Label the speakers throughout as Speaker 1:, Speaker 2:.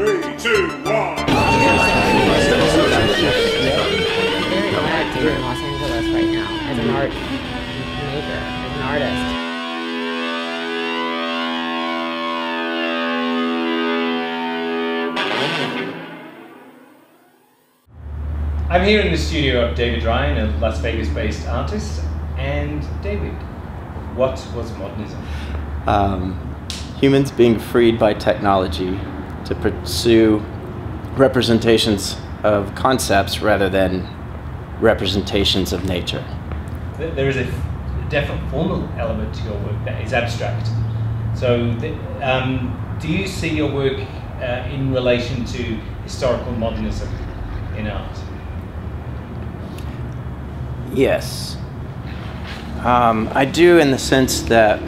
Speaker 1: 3, 2, 1.
Speaker 2: Very glad to be in Los Angeles right now as an art maker, as an artist.
Speaker 3: I'm here in the studio of David Ryan, a Las Vegas-based artist. And David, what was modernism?
Speaker 4: Humans being freed by technology to pursue representations of concepts rather than representations of nature.
Speaker 3: There is a definite formal element to your work that is abstract. So do you see your work in relation to historical modernism in art?
Speaker 4: Yes. I do, in the sense that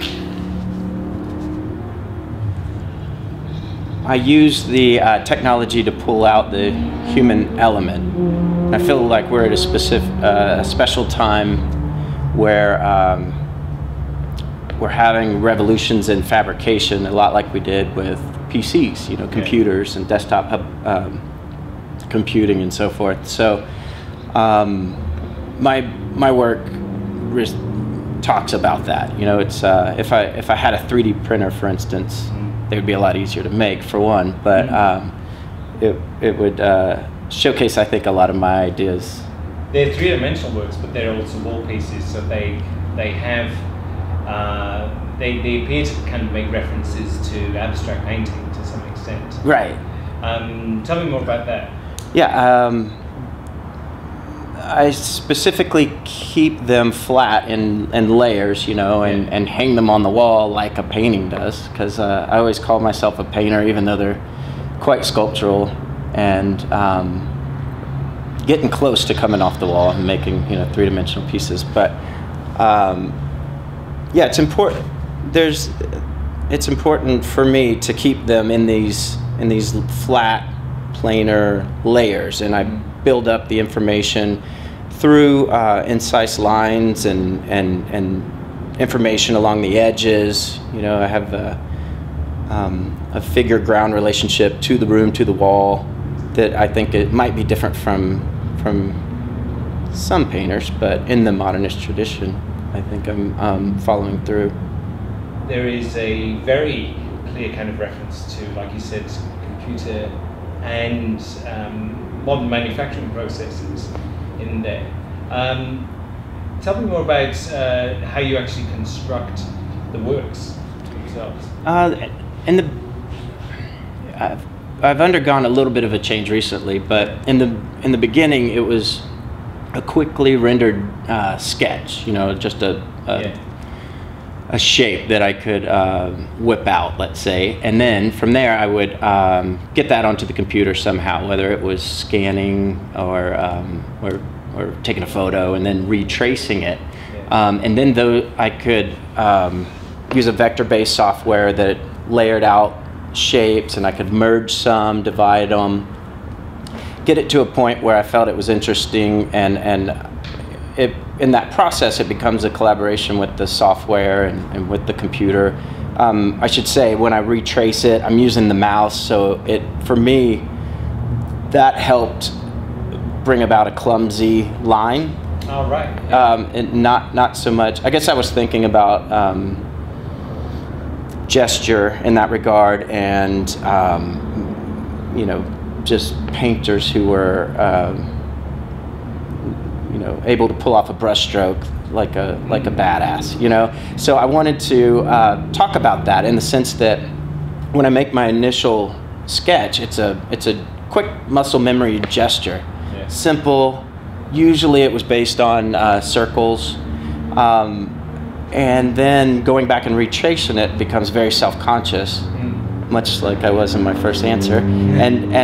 Speaker 4: I use the technology to pull out the human element. I feel like we're at a special time where we're having revolutions in fabrication, a lot like we did with PCs, you know, computers and desktop computing and so forth. So my work talks about that. You know, it's if I had a 3D printer, for instance, they would be a lot easier to make, for one, but it would showcase, I think, a lot of my ideas.
Speaker 3: They're three-dimensional works, but they're also wall pieces, so they have they appear to kind of make references to abstract painting to some extent.
Speaker 4: Right.
Speaker 3: Tell me more about that.
Speaker 4: Yeah. I specifically keep them flat in layers, you know, and hang them on the wall like a painting does, because I always call myself a painter, even though they're quite sculptural and getting close to coming off the wall and making, you know, three-dimensional pieces. But yeah, it's important. It's important for me to keep them in these flat, planar layers, and I build up the information through incise lines and information along the edges. You know, I have a figure-ground relationship to the room, to the wall, that I think it might be different from some painters, but in the modernist tradition, I think I'm following through.
Speaker 3: There is a very clear kind of reference to, like you said, computer and modern manufacturing processes in there. Tell me more about how you actually construct the works themselves.
Speaker 4: I've undergone a little bit of a change recently, but in the beginning it was a quickly rendered sketch. You know, just a shape that I could whip out, let's say, and then from there I would get that onto the computer somehow, whether it was scanning or taking a photo and then retracing it. And then though I could use a vector-based software that layered out shapes, and I could merge some, divide them, get it to a point where I felt it was interesting, and in that process, it becomes a collaboration with the software and with the computer. I should say, when I retrace it, I'm using the mouse, so for me, that helped bring about a clumsy line.
Speaker 3: All right. Yeah.
Speaker 4: And not so much. I guess I was thinking about gesture in that regard, and you know, just painters who were you know, able to pull off a brushstroke like a badass, you know. So I wanted to talk about that in the sense that when I make my initial sketch, it's a quick muscle memory gesture, simple. Usually it was based on circles, and then going back and retracing it becomes very self-conscious, much like I was in my first answer, and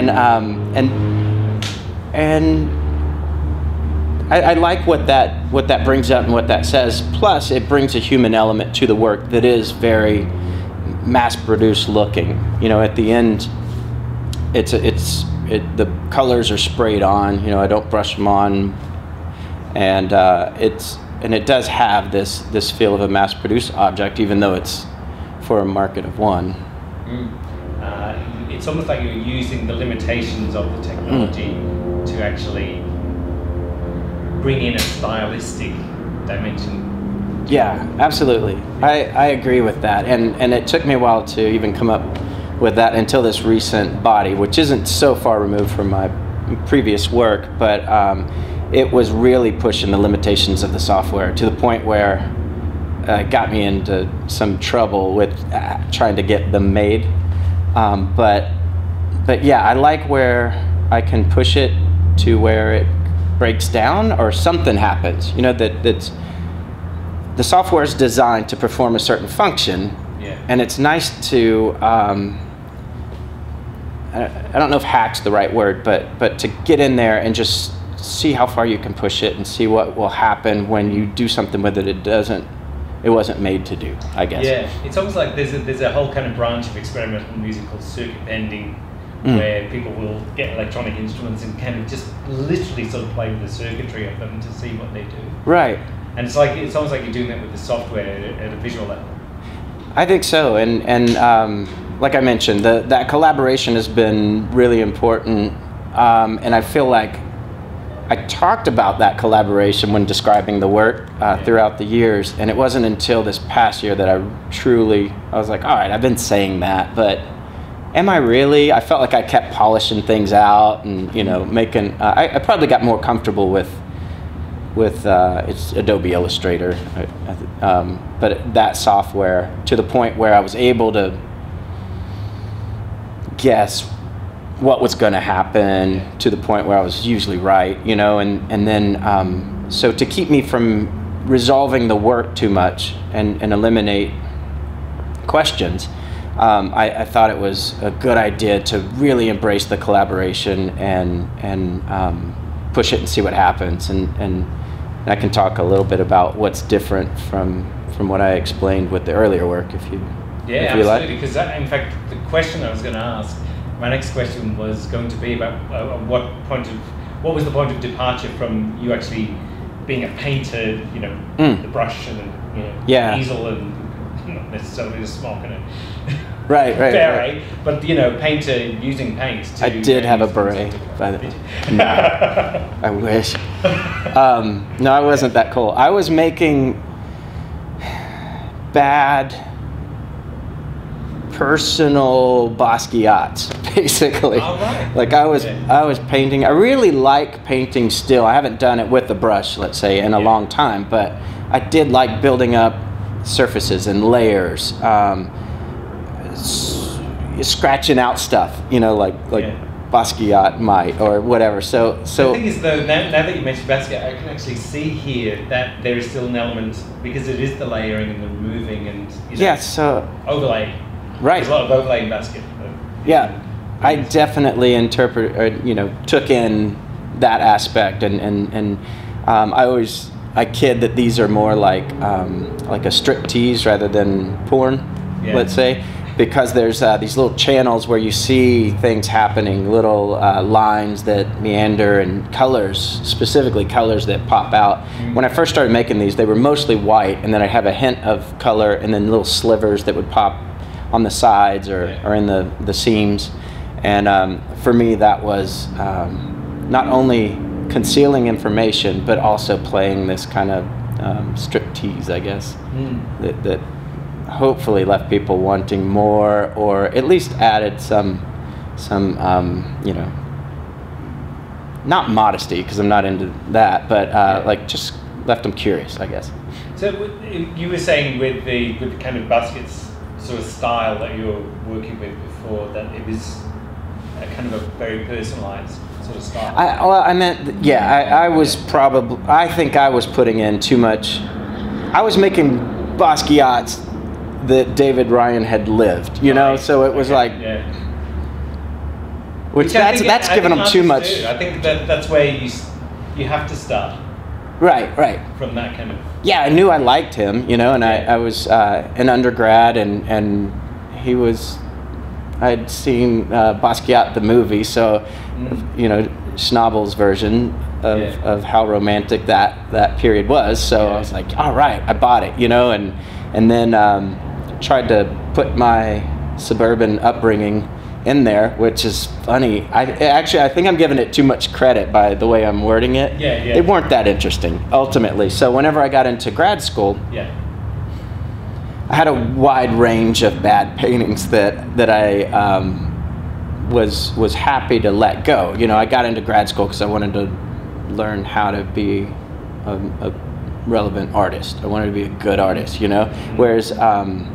Speaker 4: I like what that brings up and what that says. Plus, it brings a human element to the work that is very mass-produced looking. You know, at the end, the colors are sprayed on. You know, I don't brush them on, and it does have this feel of a mass-produced object, even though it's for a market of one.
Speaker 3: It's almost like you're using the limitations of the technology to actually bring in a stylistic dimension.
Speaker 4: Yeah, absolutely. I agree with that, and it took me a while to even come up with that until this recent body, which isn't so far removed from my previous work, but it was really pushing the limitations of the software to the point where it got me into some trouble with trying to get them made. But yeah, I like where I can push it to where it breaks down or something happens. You know, that's the software is designed to perform a certain function, and it's nice to I don't know if hack's the right word, but to get in there and just see how far you can push it and see what will happen when you do something with it. It wasn't made to do, I guess.
Speaker 3: Yeah, it's almost like there's a whole kind of branch of experimental music called circuit bending, where people will get electronic instruments and kind of just literally sort of play with the circuitry of them to see what they do.
Speaker 4: Right.
Speaker 3: And it's almost like you're doing that with the software at a visual level.
Speaker 4: I think so, and like I mentioned, that collaboration has been really important, and I feel like I talked about that collaboration when describing the work throughout the years, and it wasn't until this past year that I was like, all right, I've been saying that, but am I really? I felt like I kept polishing things out and, you know, making, I probably got more comfortable with it's Adobe Illustrator, but that software to the point where I was able to guess what was going to happen to the point where I was usually right, you know, and then so to keep me from resolving the work too much and eliminate questions, I thought it was a good idea to really embrace the collaboration and push it and see what happens, and I can talk a little bit about what's different from what I explained with the earlier work, if you
Speaker 3: absolutely,
Speaker 4: like.
Speaker 3: because in fact the question I was going to ask, my next question was going to be about what was the point of departure from you actually being a painter, you know, the brush and the easel and not necessarily the smock and a beret,
Speaker 4: right.
Speaker 3: but you know, painter using paint.
Speaker 4: I did have a beret, by the way. No, I wish. No, I wasn't that cool. I was making bad personal Basquiat's, basically.
Speaker 3: All right.
Speaker 4: Like I was painting. I really like painting still. I haven't done it with a brush, let's say, in a long time, but I did like building up surfaces and layers, scratching out stuff, you know, like Basquiat might or whatever. So
Speaker 3: the thing is, though, now that you mentioned Basquiat, I can actually see here that there is still an element, because it is the layering and the removing and overlay. Right. There's a lot of overlay in Basquiat.
Speaker 4: I definitely took in that aspect, and I kid that these are more like a strip tease rather than porn, let's say, because there's these little channels where you see things happening, little lines that meander, and colors, specifically colors that pop out. When I first started making these, they were mostly white, and then I'd have a hint of color and then little slivers that would pop on the sides or in the seams. And for me, that was not only concealing information, but also playing this kind of striptease, I guess, that hopefully left people wanting more, or at least added some not modesty, because I'm not into that, but like just left them curious, I guess.
Speaker 3: So you were saying with the kind of Basquiat's sort of style that you were working with before, that it was a kind of a very personalized sort of style.
Speaker 4: I think I was putting in too much. I was making Basquiat's that David Ryan had lived, you know, so it was which that's giving them too much.
Speaker 3: I think that's where you have to start.
Speaker 4: Right.
Speaker 3: From that kind of.
Speaker 4: Yeah, I knew I liked him, you know, and I was an undergrad, and he was. I'd seen Basquiat the movie, so you know, Schnabel's version of how romantic that period was. So I was like, all right, I bought it, you know, and then tried to put my suburban upbringing in there, which is funny. I think I'm giving it too much credit by the way I'm wording it.
Speaker 3: Yeah, yeah.
Speaker 4: They weren't that interesting, ultimately. So whenever I got into grad school,
Speaker 3: Yeah.
Speaker 4: I had a wide range of bad paintings that I was happy to let go. You know, I got into grad school because I wanted to learn how to be a relevant artist. I wanted to be a good artist, you know? Whereas I'm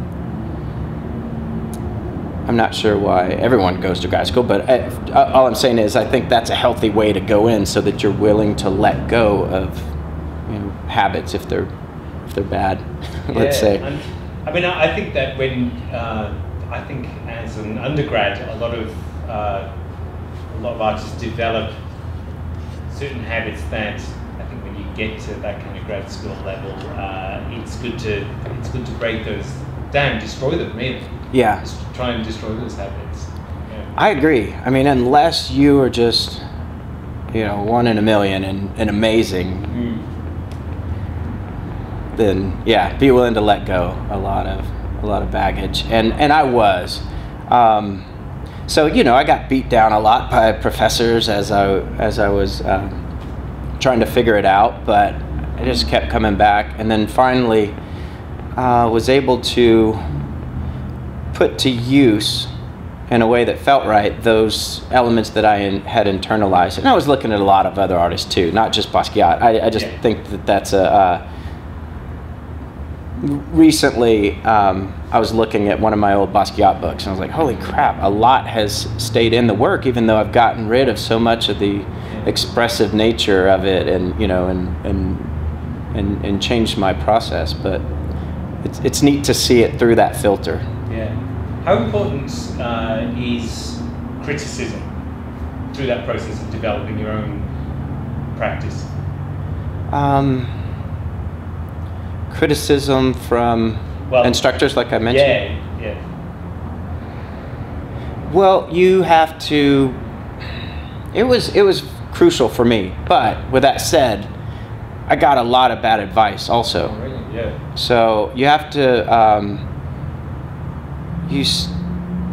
Speaker 4: not sure why everyone goes to grad school, but all I'm saying is I think that's a healthy way to go in so that you're willing to let go of, you know, habits if they're bad, let's say.
Speaker 3: And, I mean, I think that when, I think as an undergrad, a lot of artists develop certain habits that I think when you get to that kind of grad school level, it's good to break those down, destroy them, really.
Speaker 4: Yeah.
Speaker 3: Just try and destroy those habits. Yeah.
Speaker 4: I agree. I mean, unless you are just, you know, 1 in a million and amazing, then yeah, be willing to let go a lot of baggage, and I was. So you know, I got beat down a lot by professors as I was trying to figure it out, but I just kept coming back, and then finally was able to put to use in a way that felt right those elements that I had internalized. And I was looking at a lot of other artists too, not just Basquiat. I just think that that's recently I was looking at one of my old Basquiat books and I was like, holy crap, a lot has stayed in the work, even though I've gotten rid of so much of the expressive nature of it, and you know, and changed my process. But it's neat to see it through that filter.
Speaker 3: Yeah. How important is criticism through that process of developing your own practice?
Speaker 4: Criticism from instructors, like I mentioned?
Speaker 3: Yeah.
Speaker 4: Well, you have to. It was crucial for me, but with that said, I got a lot of bad advice also.
Speaker 3: Oh, really? Yeah.
Speaker 4: So you have to,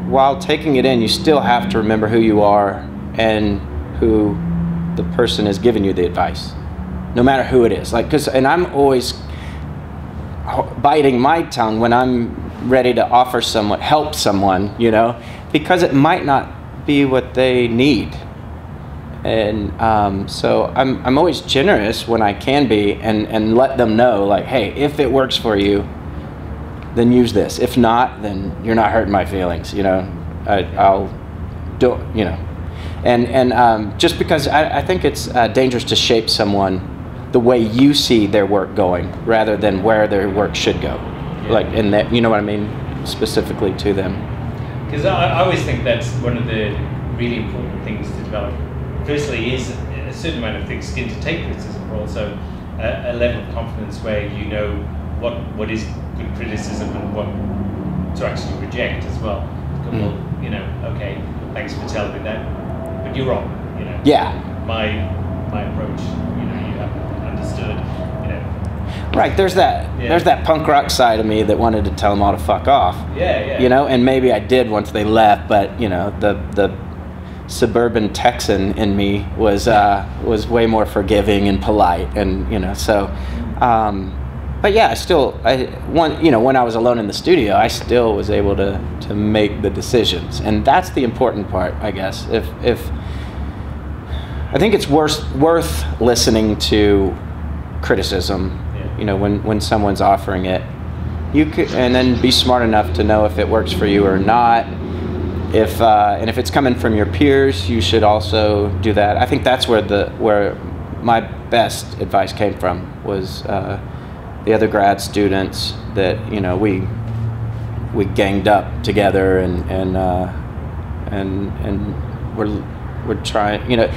Speaker 4: while taking it in, you still have to remember who you are and who the person is giving you the advice, no matter who it is. And I'm always biting my tongue when I'm ready to help someone, you know, because it might not be what they need. And so I'm always generous when I can be, and let them know, like, hey, if it works for you, then use this. If not, then you're not hurting my feelings, you know. I'll do, you know. And just because I think it's dangerous to shape someone the way you see their work going, rather than where their work should go. Yeah. Like in that, you know what I mean, specifically to them.
Speaker 3: Because I always think that's one of the really important things to develop. Firstly, is a certain amount of thick skin to take criticism, but also a level of confidence where you know what is good criticism and what to actually reject as well. Well, you know, okay, thanks for telling me that, but you're wrong. You know.
Speaker 4: Yeah.
Speaker 3: My approach, you know, you haven't understood. You know.
Speaker 4: Right. There's that punk rock side of me that wanted to tell them all to fuck off.
Speaker 3: Yeah.
Speaker 4: You know, and maybe I did once they left, but you know, the suburban Texan in me was way more forgiving and polite, and you know, so. But yeah, when I was alone in the studio, I still was able to make the decisions, and that's the important part, I guess. If I think it's worth listening to criticism, you know, when someone's offering it, you could, and then be smart enough to know if it works for you or not. And if it's coming from your peers, you should also do that. I think that's where my best advice came from, was the other grad students that, you know, we ganged up together and we're trying, you know,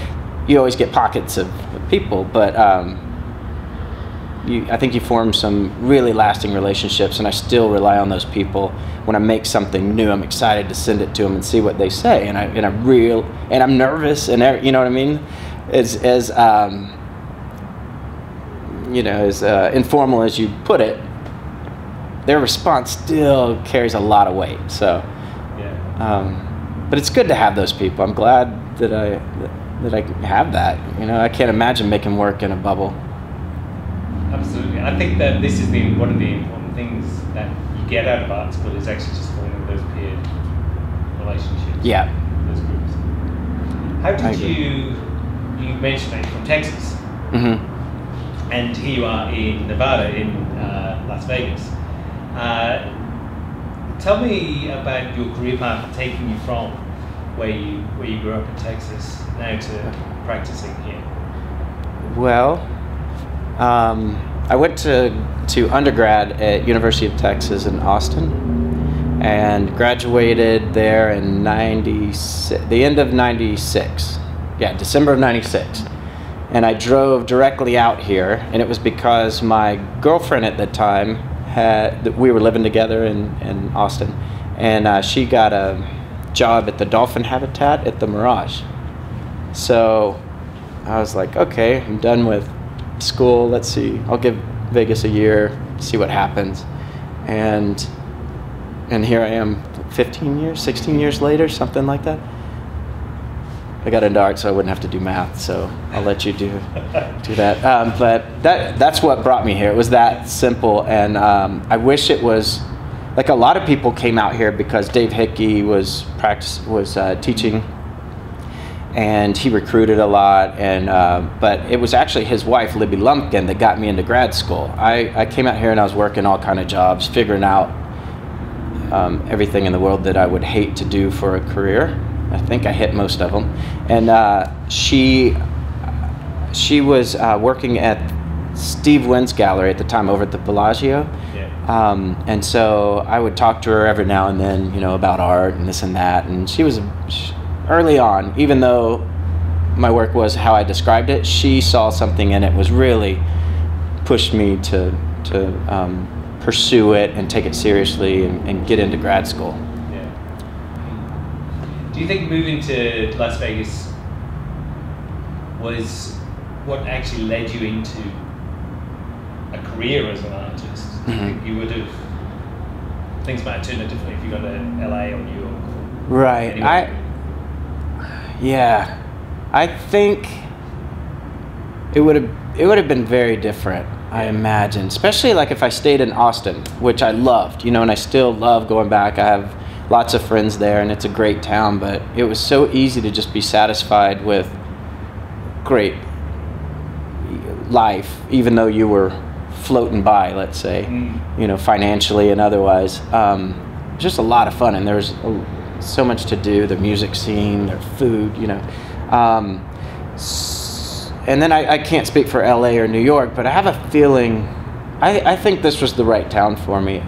Speaker 4: you always get pockets of people, but I think you form some really lasting relationships, and I still rely on those people. When I make something new, I'm excited to send it to them and see what they say, and I'm nervous, and you know what I mean? As you know, as informal as you put it, their response still carries a lot of weight. So, but it's good to have those people. I'm glad that I have that. You know, I can't imagine making work in a bubble.
Speaker 3: Absolutely. I think that this is one of the important things that you get out of art school is actually just forming those peer relationships.
Speaker 4: Yeah.
Speaker 3: Those groups. How did you mentioned that you're from Texas, and here you are in Nevada, in Las Vegas. Tell me about your career path taking you from where you grew up in Texas now to practicing here.
Speaker 4: Well, I went to undergrad at University of Texas in Austin, and graduated there in the end of '96. Yeah, December of '96. And I drove directly out here, and it was because my girlfriend at the time we were living together in Austin, and she got a job at the dolphin habitat at the Mirage. So I was like, okay, I'm done with school. Let's see, I'll give Vegas a year, see what happens. And here I am 16 years later, something like that. I got into art so I wouldn't have to do math, so I'll let you do that. But that's what brought me here. It was that simple, and I wish it was, like, a lot of people came out here because Dave Hickey was teaching, and he recruited a lot, and but it was actually his wife, Libby Lumpkin, that got me into grad school. I came out here and I was working all kind of jobs, figuring out everything in the world that I would hate to do for a career. I think I hit most of them. And she was working at Steve Wynn's gallery at the time over at the Bellagio. Yeah. And so I would talk to her every now and then, you know, about art and this and that. And she was early on, even though my work was how I described it, she saw something in it was really pushed me to pursue it and take it seriously and get into grad school.
Speaker 3: Do you think moving to Las Vegas was what actually led you into a career as an artist? Do you think you would have, things might have turned out differently if you got to LA or New York?
Speaker 4: Right. I think it would have been very different, I imagine. Especially like if I stayed in Austin, which I loved, you know, and I still love going back. I have lots of friends there, and it's a great town, but it was so easy to just be satisfied with great life, even though you were floating by, let's say, you know, financially and otherwise. Just a lot of fun, and there's so much to do, the music scene, their food, you know. And then I can't speak for LA or New York, but I have a feeling, I think this was the right town for me.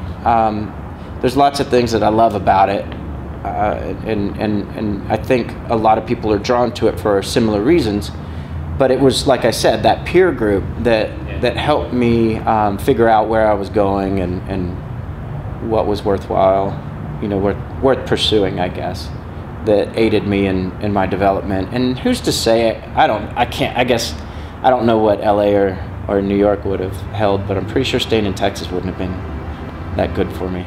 Speaker 4: There's lots of things that I love about it, and I think a lot of people are drawn to it for similar reasons. But it was, like I said, that peer group that helped me figure out where I was going and what was worthwhile, you know, worth pursuing, I guess, that aided me in my development. And who's to say I don't know what LA or New York would have held, but I'm pretty sure staying in Texas wouldn't have been that good for me.